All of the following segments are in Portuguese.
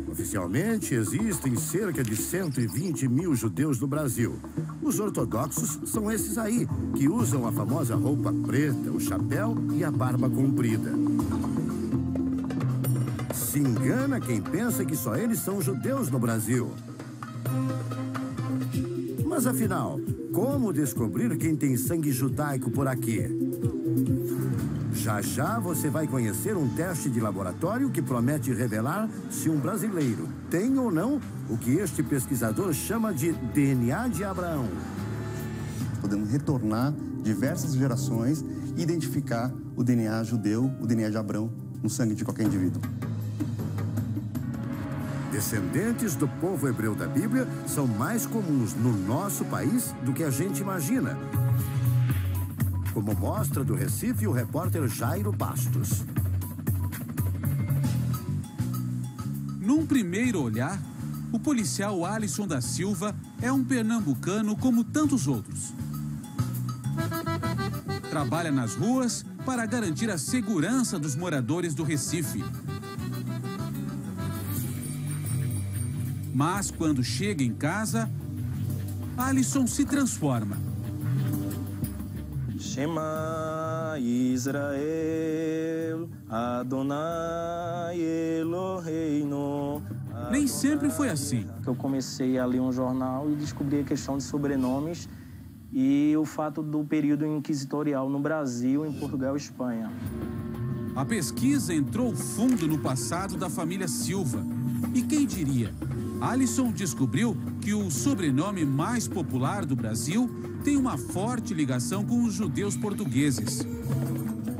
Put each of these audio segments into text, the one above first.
Oficialmente, existem cerca de 120 mil judeus no Brasil. Os ortodoxos são esses aí, que usam a famosa roupa preta, o chapéu e a barba comprida. Se engana quem pensa que só eles são judeus no Brasil. Mas afinal, como descobrir quem tem sangue judaico por aqui? Já já você vai conhecer um teste de laboratório que promete revelar se um brasileiro tem ou não o que este pesquisador chama de DNA de Abraão. Podemos retornar diversas gerações e identificar o DNA judeu, o DNA de Abraão, no sangue de qualquer indivíduo. Descendentes do povo hebreu da Bíblia são mais comuns no nosso país do que a gente imagina. Como mostra do Recife o repórter Jairo Bastos. Num primeiro olhar, o policial Alisson da Silva é um pernambucano como tantos outros. Trabalha nas ruas para garantir a segurança dos moradores do Recife. Mas quando chega em casa, Alisson se transforma. Shema Israel, Adonai Eloheinu. Nem sempre foi assim. Eu comecei a ler um jornal e descobri a questão de sobrenomes e o fato do período inquisitorial no Brasil, em Portugal e Espanha. A pesquisa entrou fundo no passado da família Silva. E quem diria? Alisson descobriu que o sobrenome mais popular do Brasil tem uma forte ligação com os judeus portugueses.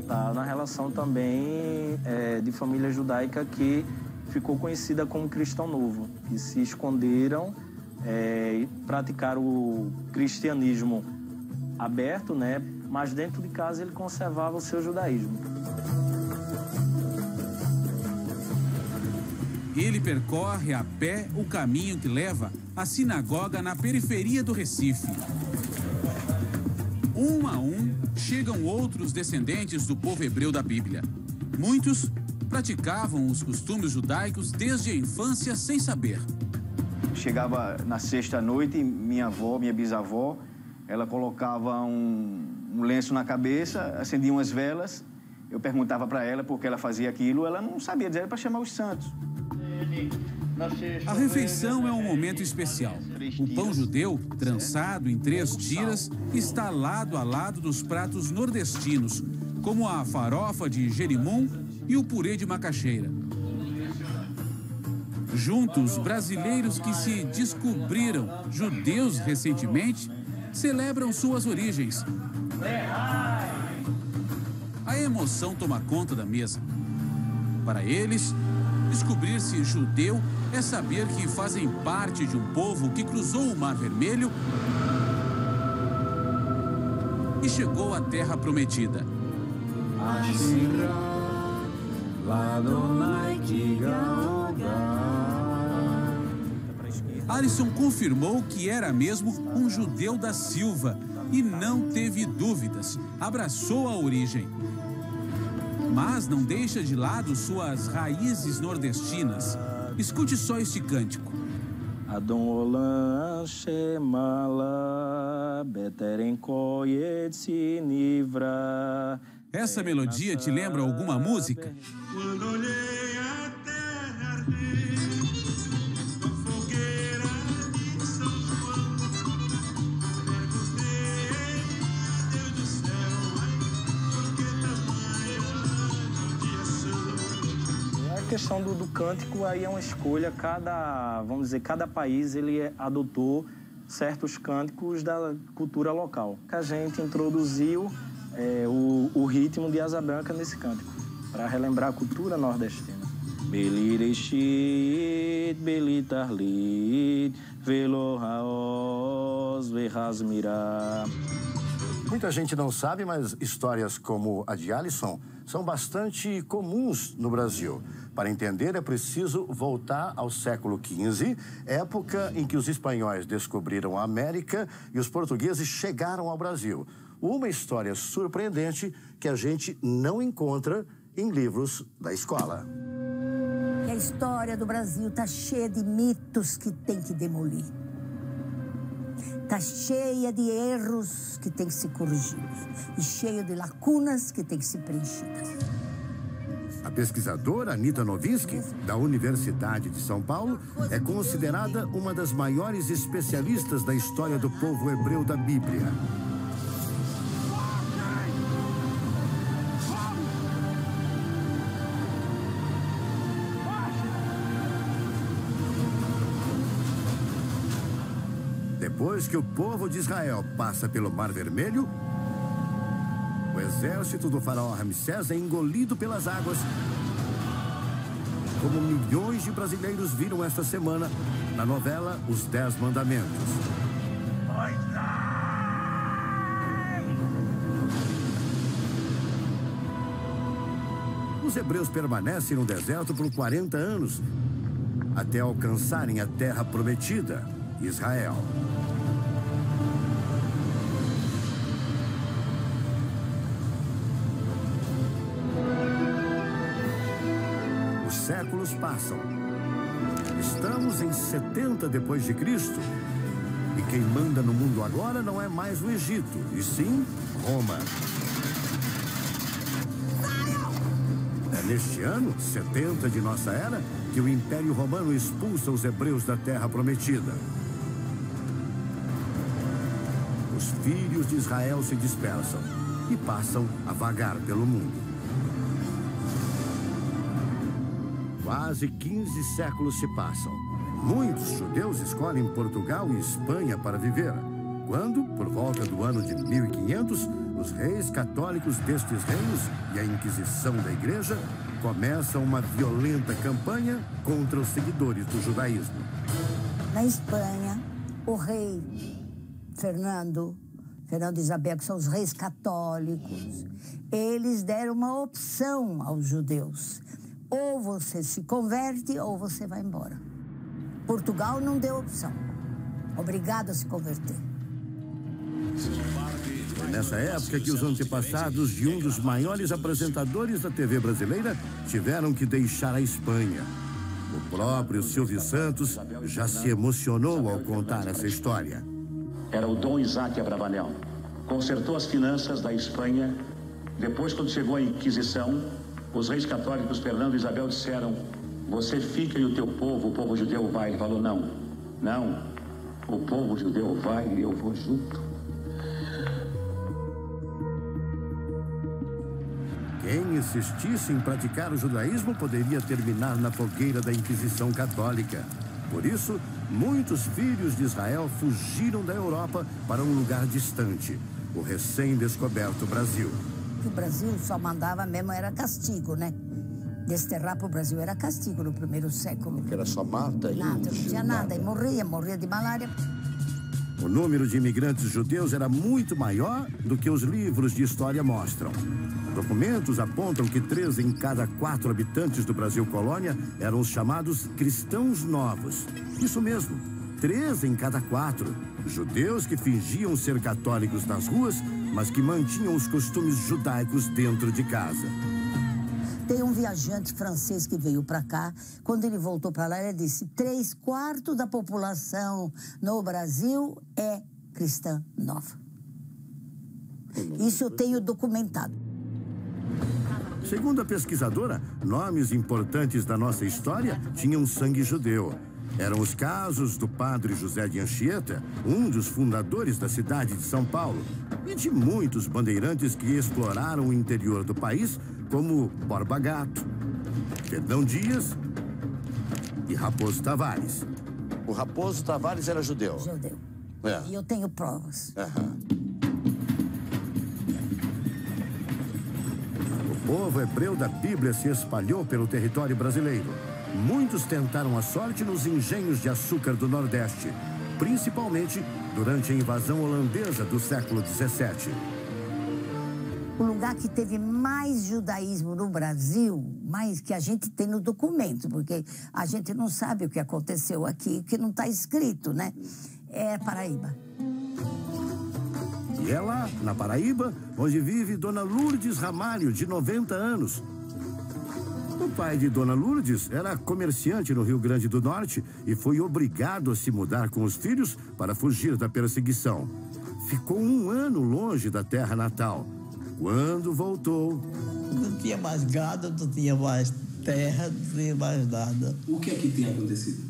Tá na relação também de família judaica que ficou conhecida como Cristão Novo, que se esconderam e praticaram o cristianismo aberto, né? Mas dentro de casa ele conservava o seu judaísmo. Ele percorre a pé o caminho que leva à sinagoga na periferia do Recife. Um a um, chegam outros descendentes do povo hebreu da Bíblia. Muitos praticavam os costumes judaicos desde a infância sem saber. Chegava na sexta-noite, minha avó, minha bisavó, ela colocava um lenço na cabeça, acendia umas velas. Eu perguntava para ela por que ela fazia aquilo, ela não sabia dizer, era para chamar os santos. A refeição é um momento especial. O pão judeu, trançado em 3 tiras, está lado a lado dos pratos nordestinos, como a farofa de jerimum e o purê de macaxeira. Juntos, brasileiros que se descobriram judeus recentemente celebram suas origens. A emoção toma conta da mesa. Para eles, descobrir-se judeu é saber que fazem parte de um povo que cruzou o Mar Vermelho e chegou à Terra Prometida. Alisson confirmou que era mesmo um judeu da Silva e não teve dúvidas, abraçou a origem. Mas não deixa de lado suas raízes nordestinas. Escute só este cântico. Adon Olam Shemala Beteren Koyet Sinivra. Essa melodia te lembra alguma música? Quando olhei a terra arder, a fogueira de São João, perguntei, Deus do céu, por que tamanha judiação? A questão do cântico aí é uma escolha, vamos dizer, cada país ele adotou certos cânticos da cultura local. A gente introduziu o ritmo de Asa Branca nesse cântico, para relembrar a cultura nordestina. Belireshit, Belitarlit, Velo Haoz, Verrasmirá. Muita gente não sabe, mas histórias como a de Alisson são bastante comuns no Brasil. Para entender, é preciso voltar ao século XV, época em que os espanhóis descobriram a América e os portugueses chegaram ao Brasil. Uma história surpreendente que a gente não encontra em livros da escola. E a história do Brasil está cheia de mitos que tem que demolir. Está cheia de erros que tem que ser corrigidos. E cheia de lacunas que tem que ser preenchidas. A pesquisadora Anita Nowinski, da Universidade de São Paulo, é considerada uma das maiores especialistas da história do povo hebreu da Bíblia. Depois que o povo de Israel passa pelo Mar Vermelho, o exército do faraó Ramsés é engolido pelas águas. Como milhões de brasileiros viram esta semana na novela Os 10 Mandamentos. Os hebreus permanecem no deserto por 40 anos, até alcançarem a terra prometida, Israel. Os séculos passam. Estamos em 70 depois de Cristo. E quem manda no mundo agora não é mais o Egito, e sim Roma. É neste ano, 70 de nossa era, que o Império Romano expulsa os hebreus da Terra Prometida. Os filhos de Israel se dispersam e passam a vagar pelo mundo. Quase 15 séculos se passam. Muitos judeus escolhem Portugal e Espanha para viver. Quando, por volta do ano de 1500, os reis católicos destes reinos e a Inquisição da Igreja começam uma violenta campanha contra os seguidores do judaísmo. Na Espanha, o rei Fernando e Isabel, que são os reis católicos, eles deram uma opção aos judeus. Ou você se converte ou você vai embora. Portugal não deu opção. Obrigado a se converter. Foi nessa época que os antepassados de um dos maiores apresentadores da TV brasileira tiveram que deixar a Espanha. O próprio Silvio Santos já se emocionou ao contar essa história. Era o Dom Isaac Abravanel. Consertou as finanças da Espanha. Depois, quando chegou a Inquisição, os reis católicos Fernando e Isabel disseram: você fica e o teu povo, o povo judeu vai. Ele falou: não, o povo judeu vai e eu vou junto. Quem insistisse em praticar o judaísmo poderia terminar na fogueira da Inquisição Católica. Por isso, muitos filhos de Israel fugiram da Europa para um lugar distante, o recém-descoberto Brasil. O Brasil só mandava mesmo, era castigo, né? Desterrar para o Brasil era castigo no primeiro século. Era só mata e... Nada, não tinha nada. E morria de malária. O número de imigrantes judeus era muito maior do que os livros de história mostram. Documentos apontam que 3 em cada 4 habitantes do Brasil colônia eram os chamados cristãos novos. Isso mesmo, 3 em cada 4. Judeus que fingiam ser católicos nas ruas, mas que mantinham os costumes judaicos dentro de casa. Tem um viajante francês que veio para cá. Quando ele voltou para lá, ele disse: 3/4 da população no Brasil é cristã nova. Isso eu tenho documentado. Segundo a pesquisadora, nomes importantes da nossa história tinham sangue judeu. Eram os casos do padre José de Anchieta, um dos fundadores da cidade de São Paulo, e de muitos bandeirantes que exploraram o interior do país, como Borba Gato, Fernão Dias e Raposo Tavares. O Raposo Tavares era judeu? Judeu. É. E eu tenho provas. O povo hebreu da Bíblia se espalhou pelo território brasileiro. Muitos tentaram a sorte nos engenhos de açúcar do Nordeste, principalmente durante a invasão holandesa do século XVII. O lugar que teve mais judaísmo no Brasil, mais que a gente tem no documento, porque a gente não sabe o que aconteceu aqui, que não está escrito, né? É Paraíba. E é lá, na Paraíba, onde vive Dona Lourdes Ramalho, de 90 anos. O pai de Dona Lourdes era comerciante no Rio Grande do Norte e foi obrigado a se mudar com os filhos para fugir da perseguição. Ficou 1 ano longe da terra natal. Quando voltou... Não tinha mais gado, não tinha mais terra, não tinha mais nada. O que é que tinha acontecido?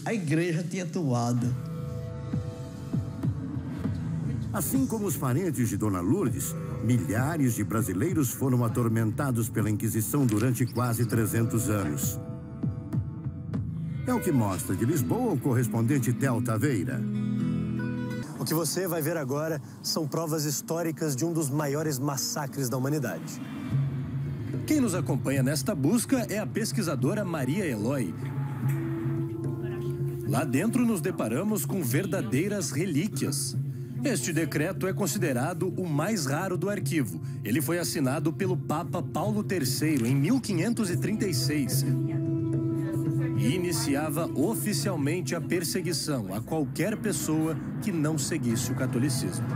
A igreja tinha tomado. Assim como os parentes de Dona Lourdes, milhares de brasileiros foram atormentados pela Inquisição durante quase 300 anos. É o que mostra de Lisboa o correspondente Theo Taveira. O que você vai ver agora são provas históricas de um dos maiores massacres da humanidade. Quem nos acompanha nesta busca é a pesquisadora Maria Eloy. Lá dentro nos deparamos com verdadeiras relíquias. Este decreto é considerado o mais raro do arquivo. Ele foi assinado pelo Papa Paulo III em 1536 e iniciava oficialmente a perseguição a qualquer pessoa que não seguisse o catolicismo.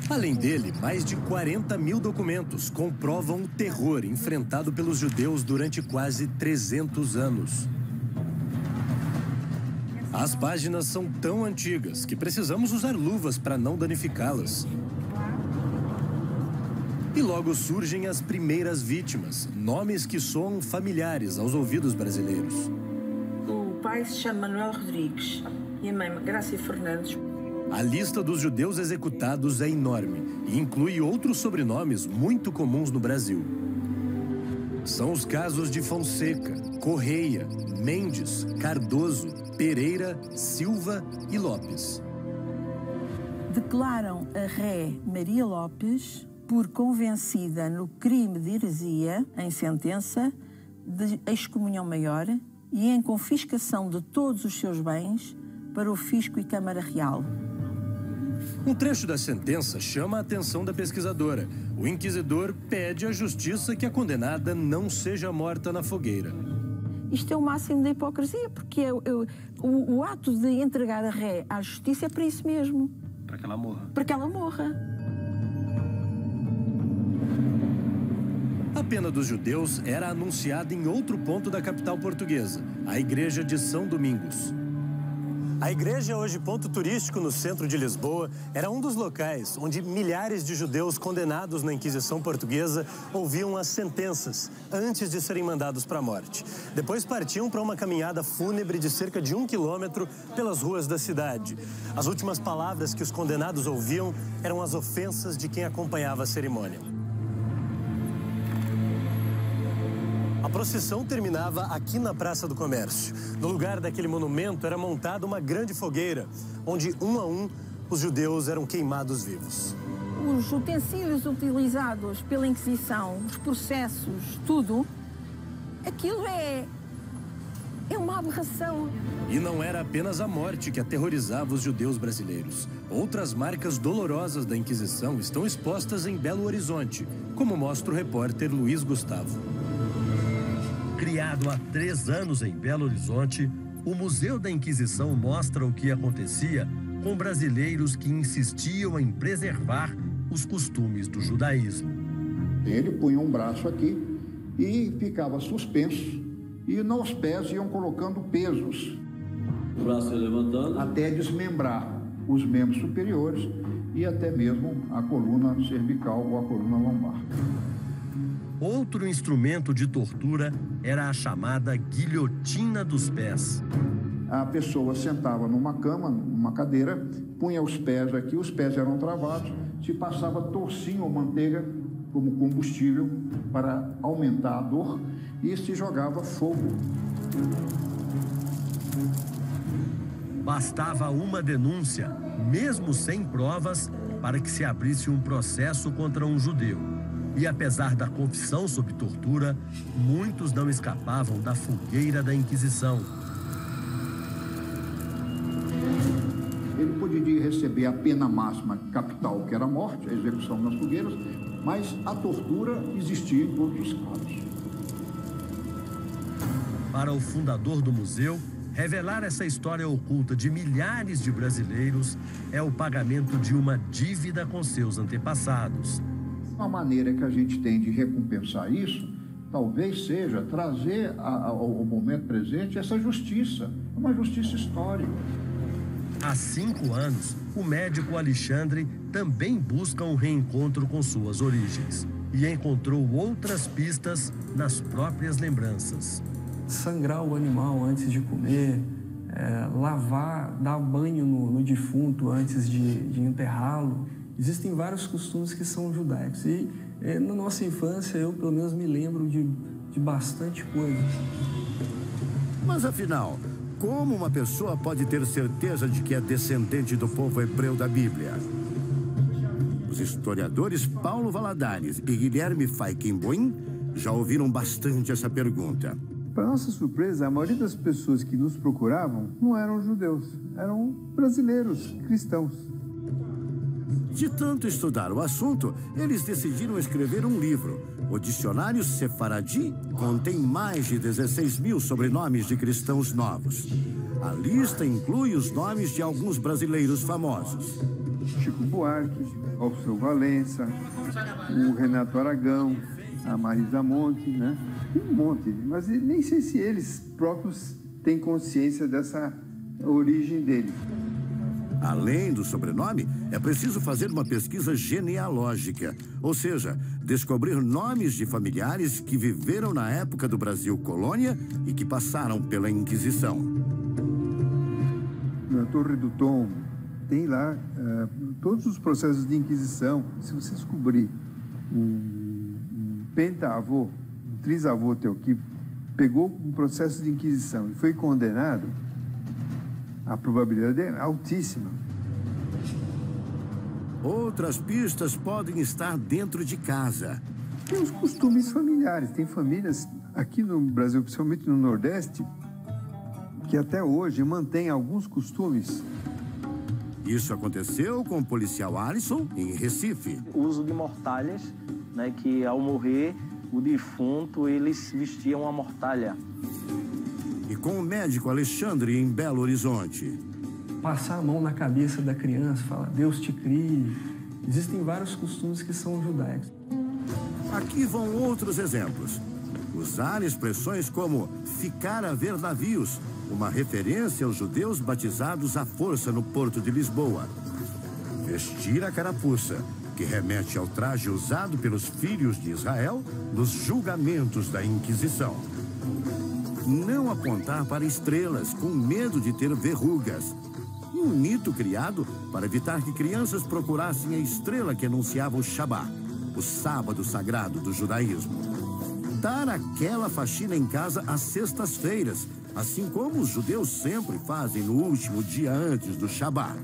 Além dele, mais de 40 mil documentos comprovam o terror enfrentado pelos judeus durante quase 300 anos. As páginas são tão antigas que precisamos usar luvas para não danificá-las. E logo surgem as primeiras vítimas, nomes que soam familiares aos ouvidos brasileiros. O pai se chama Manuel Rodrigues e a mãe Grácia Fernandes. A lista dos judeus executados é enorme e inclui outros sobrenomes muito comuns no Brasil. São os casos de Fonseca, Correia, Mendes, Cardoso, Pereira, Silva e Lopes. Declaram a ré Maria Lopes por convencida no crime de heresia, em sentença de excomunhão maior e em confiscação de todos os seus bens para o Fisco e Câmara Real. Um trecho da sentença chama a atenção da pesquisadora. O inquisidor pede à justiça que a condenada não seja morta na fogueira. Isto é o máximo da hipocrisia, porque o ato de entregar a ré à justiça é para isso mesmo. Para que ela morra. Para que ela morra. A pena dos judeus era anunciada em outro ponto da capital portuguesa, a Igreja de São Domingos. A igreja, hoje ponto turístico no centro de Lisboa, era um dos locais onde milhares de judeus condenados na Inquisição Portuguesa ouviam as sentenças antes de serem mandados para a morte. Depois partiam para uma caminhada fúnebre de cerca de 1 quilômetro pelas ruas da cidade. As últimas palavras que os condenados ouviam eram as ofensas de quem acompanhava a cerimônia. A procissão terminava aqui na Praça do Comércio. No lugar daquele monumento era montada uma grande fogueira, onde, um a um, os judeus eram queimados vivos. Os utensílios utilizados pela Inquisição, os processos, tudo, aquilo é uma aberração. E não era apenas a morte que aterrorizava os judeus brasileiros. Outras marcas dolorosas da Inquisição estão expostas em Belo Horizonte, como mostra o repórter Luiz Gustavo. Criado há 3 anos em Belo Horizonte, o Museu da Inquisição mostra o que acontecia com brasileiros que insistiam em preservar os costumes do judaísmo. Ele punha um braço aqui e ficava suspenso, e nos pés iam colocando pesos. O braço levantando. Até desmembrar os membros superiores e até mesmo a coluna cervical ou a coluna lombar. Outro instrumento de tortura era a chamada guilhotina dos pés. A pessoa sentava numa cama, numa cadeira, punha os pés aqui, os pés eram travados, se passava torcinho ou manteiga como combustível para aumentar a dor e se jogava fogo. Bastava uma denúncia, mesmo sem provas, para que se abrisse um processo contra um judeu. E apesar da confissão sob tortura, muitos não escapavam da fogueira da Inquisição. Ele poderia receber a pena máxima capital, que era a morte, a execução nas fogueiras, mas a tortura existia em todos os casos. Para o fundador do museu, revelar essa história oculta de milhares de brasileiros é o pagamento de uma dívida com seus antepassados. Uma maneira que a gente tem de recompensar isso, talvez seja trazer ao momento presente essa justiça, uma justiça histórica. Há 5 anos, o médico Alexandre também busca um reencontro com suas origens e encontrou outras pistas nas próprias lembranças. Sangrar o animal antes de comer, lavar, dar banho no defunto antes de enterrá-lo. Existem vários costumes que são judaicos e na nossa infância eu pelo menos me lembro de bastante coisa. Mas afinal, como uma pessoa pode ter certeza de que é descendente do povo hebreu da Bíblia? Os historiadores Paulo Valadares e Guilherme Feigenboim já ouviram bastante essa pergunta. Para nossa surpresa, a maioria das pessoas que nos procuravam não eram judeus, eram brasileiros, cristãos. De tanto estudar o assunto, eles decidiram escrever um livro. O Dicionário Sefaradi contém mais de 16 mil sobrenomes de cristãos novos. A lista inclui os nomes de alguns brasileiros famosos. Chico Buarque, Alceu Valença, o Renato Aragão, a Marisa Monte, né? Tem um monte, mas nem sei se eles próprios têm consciência dessa origem deles. Além do sobrenome, é preciso fazer uma pesquisa genealógica, ou seja, descobrir nomes de familiares que viveram na época do Brasil colônia e que passaram pela Inquisição. Na Torre do Tombo, tem lá todos os processos de Inquisição. Se você descobrir um pentaavô, um trisavô teu que pegou um processo de Inquisição e foi condenado, a probabilidade é altíssima. Outras pistas podem estar dentro de casa. Tem os costumes familiares. Tem famílias aqui no Brasil, principalmente no Nordeste, que até hoje mantêm alguns costumes. Isso aconteceu com o policial Alisson em Recife. O uso de mortalhas, né, que ao morrer o defunto eles vestiam a mortalha. E com o médico Alexandre em Belo Horizonte. Passar a mão na cabeça da criança, falar Deus te crie. Existem vários costumes que são judaicos. Aqui vão outros exemplos. Usar expressões como ficar a ver navios, uma referência aos judeus batizados à força no porto de Lisboa. Vestir a carapuça, que remete ao traje usado pelos filhos de Israel nos julgamentos da Inquisição. Não apontar para estrelas, com medo de ter verrugas. E um mito criado para evitar que crianças procurassem a estrela que anunciava o Shabbat, o sábado sagrado do judaísmo. Dar aquela faxina em casa às sextas-feiras, assim como os judeus sempre fazem no último dia antes do Shabbat.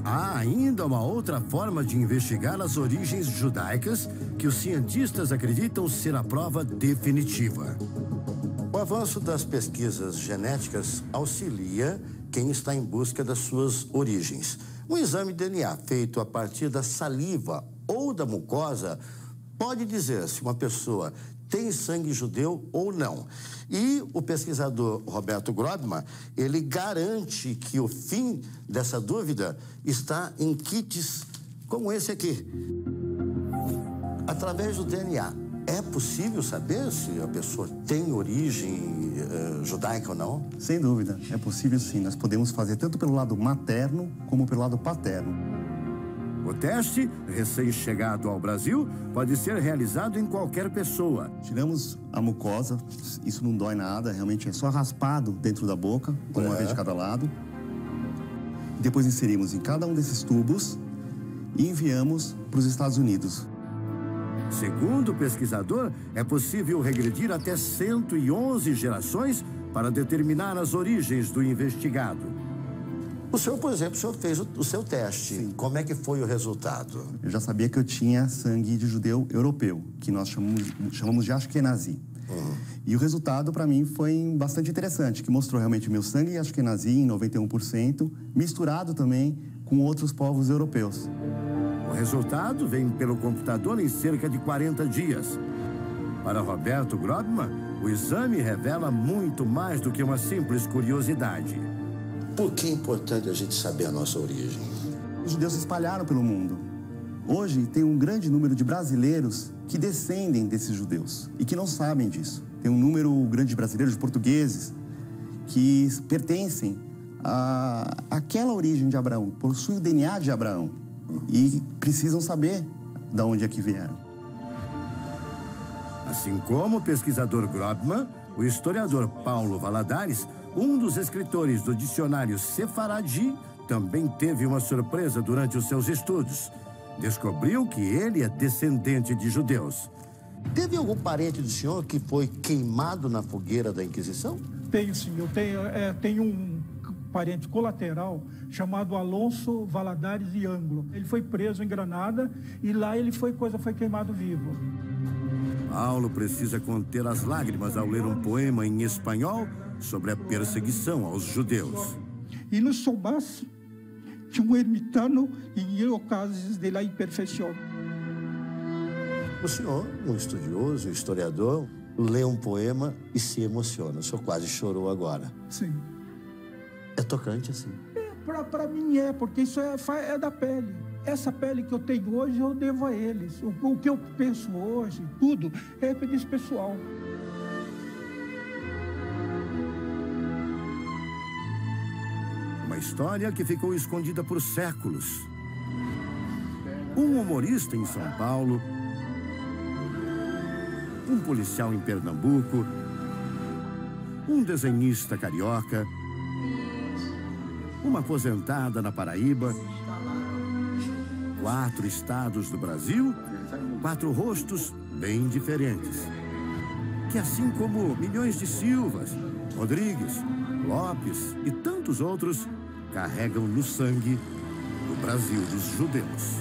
Há ainda uma outra forma de investigar as origens judaicas que os cientistas acreditam ser a prova definitiva. O avanço das pesquisas genéticas auxilia quem está em busca das suas origens. Um exame de DNA feito a partir da saliva ou da mucosa pode dizer se uma pessoa tem sangue judeu ou não. E o pesquisador Roberto Grobman, ele garante que o fim dessa dúvida está em kits como esse aqui. Através do DNA, é possível saber se a pessoa tem origem judaica ou não? Sem dúvida, é possível sim. Nós podemos fazer tanto pelo lado materno como pelo lado paterno. O teste, recém-chegado ao Brasil, pode ser realizado em qualquer pessoa. Tiramos a mucosa, isso não dói nada, realmente é só raspado dentro da boca, uma vez de cada lado. Depois inserimos em cada um desses tubos e enviamos para os Estados Unidos. Segundo o pesquisador, é possível regredir até 111 gerações para determinar as origens do investigado. O senhor, por exemplo, o senhor fez o seu teste. Sim. Como é que foi o resultado? Eu já sabia que eu tinha sangue de judeu europeu, que nós chamamos de Ashkenazi. E o resultado, para mim, foi bastante interessante, que mostrou realmente o meu sangue Ashkenazi em 91%, misturado também com outros povos europeus. O resultado vem pelo computador em cerca de 40 dias. Para Roberto Grobman, o exame revela muito mais do que uma simples curiosidade. Por que é importante a gente saber a nossa origem? Os judeus se espalharam pelo mundo. Hoje tem um grande número de brasileiros que descendem desses judeus e que não sabem disso. Tem um número grande de brasileiros, de portugueses, que pertencem àquela origem de Abraão, possuem o DNA de Abraão e precisam saber de onde é que vieram. Assim como o pesquisador Grobman, o historiador Paulo Valadares, um dos escritores do dicionário Sefaradi, também teve uma surpresa durante os seus estudos. Descobriu que ele é descendente de judeus. Teve algum parente do senhor que foi queimado na fogueira da Inquisição? Tenho, sim. Eu tenho um parente colateral chamado Alonso Valadares e Anglo. Ele foi preso em Granada e lá ele foi queimado vivo. Paulo precisa conter as lágrimas ao ler um poema em espanhol sobre a perseguição aos judeus. E no somos de um ermitano em ocasos de la imperfeição. O senhor, um estudioso, um historiador, lê um poema e se emociona. O senhor quase chorou agora. Sim. É tocante assim? Para mim porque isso é da pele. Essa pele que eu tenho hoje, eu devo a eles. O que eu penso hoje, tudo, é desse pessoal. Uma história que ficou escondida por séculos. Um humorista em São Paulo, um policial em Pernambuco, um desenhista carioca, uma aposentada na Paraíba, 4 estados do Brasil, 4 rostos bem diferentes. Que assim como milhões de Silvas, Rodrigues, Lopes e tantos outros carregam no sangue o Brasil dos judeus.